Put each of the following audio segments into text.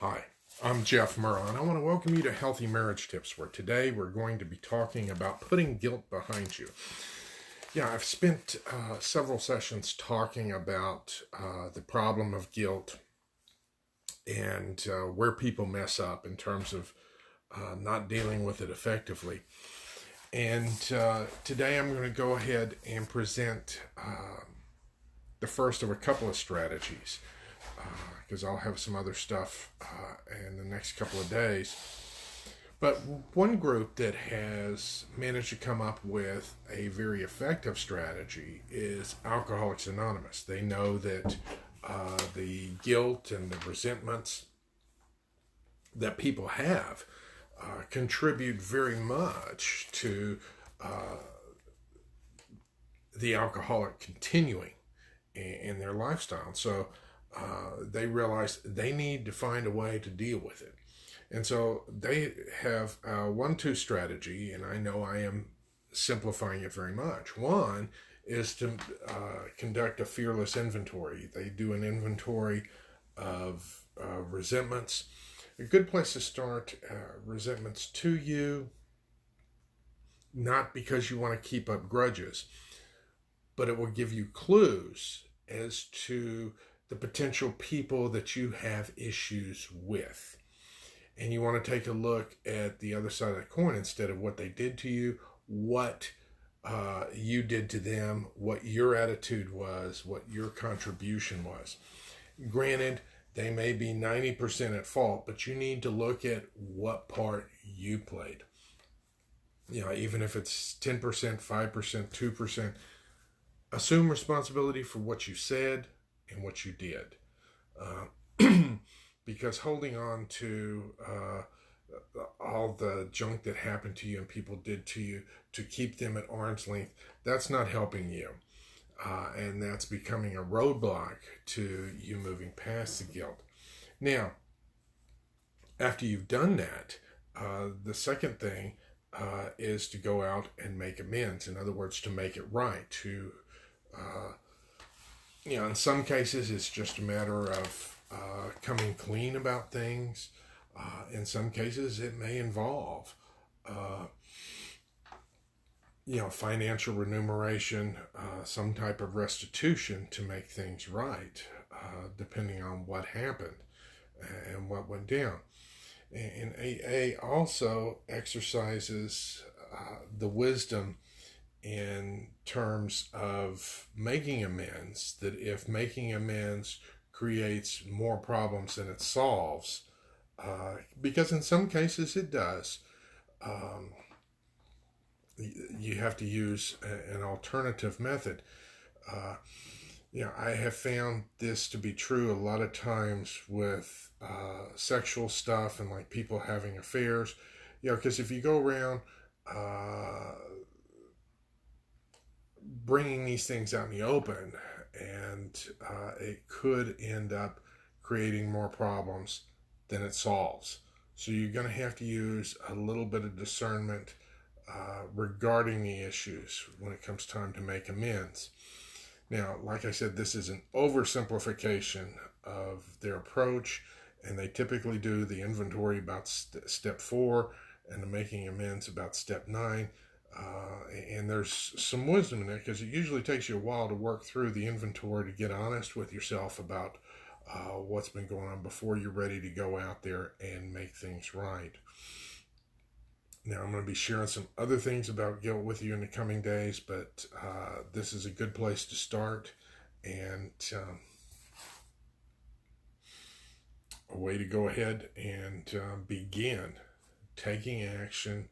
Hi, I'm Jeff Murrah, and I want to welcome you to Healthy Marriage Tips, where today we're going to be talking about putting guilt behind you. Yeah, I've spent several sessions talking about the problem of guilt and where people mess up in terms of not dealing with it effectively. And today I'm going to go ahead and present the first of a couple of strategies, because I'll have some other stuff in the next couple of days. But one group that has managed to come up with a very effective strategy is Alcoholics Anonymous. They know that the guilt and the resentments that people have contribute very much to the alcoholic continuing in their lifestyle. So they realize they need to find a way to deal with it. And so they have a 1-2 strategy, and I know I am simplifying it very much. One is to conduct a fearless inventory. They do an inventory of resentments. A good place to start, resentments to you, not because you want to keep up grudges, but it will give you clues as to the potential people that you have issues with. And you want to take a look at the other side of the coin instead of what they did to you, what you did to them, what your attitude was, what your contribution was. Granted, they may be 90% at fault, but you need to look at what part you played. You know, even if it's 10%, 5%, 2%, assume responsibility for what you said and what you did. Because holding on to all the junk that happened to you and people did to you to keep them at arm's length, that's not helping you. And that's becoming a roadblock to you moving past the guilt. Now, after you've done that, the second thing is to go out and make amends. In other words, to make it right. In some cases, it's just a matter of coming clean about things. In some cases, it may involve financial remuneration, some type of restitution to make things right, depending on what happened and what went down. And AA also exercises the wisdom in terms of making amends, that if making amends creates more problems than it solves, because in some cases it does, you have to use an alternative method. I have found this to be true a lot of times with sexual stuff and like people having affairs. Because if you go around bringing these things out in the open, and it could end up creating more problems than it solves. So you're going to have to use a little bit of discernment regarding the issues when it comes time to make amends. Now, like I said, this is an oversimplification of their approach, and they typically do the inventory about step 4 and the making amends about step 9. And there's some wisdom in it, because it usually takes you a while to work through the inventory to get honest with yourself about what's been going on before you're ready to go out there and make things right. Now, I'm going to be sharing some other things about guilt with you in the coming days, but this is a good place to start, and a way to go ahead and begin taking action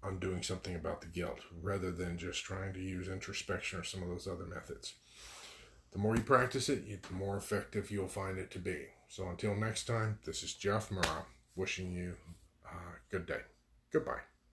on doing something about the guilt, rather than just trying to use introspection or some of those other methods. The more you practice it, the more effective you'll find it to be. So until next time, this is Jeff Murrah, wishing you a good day. Goodbye.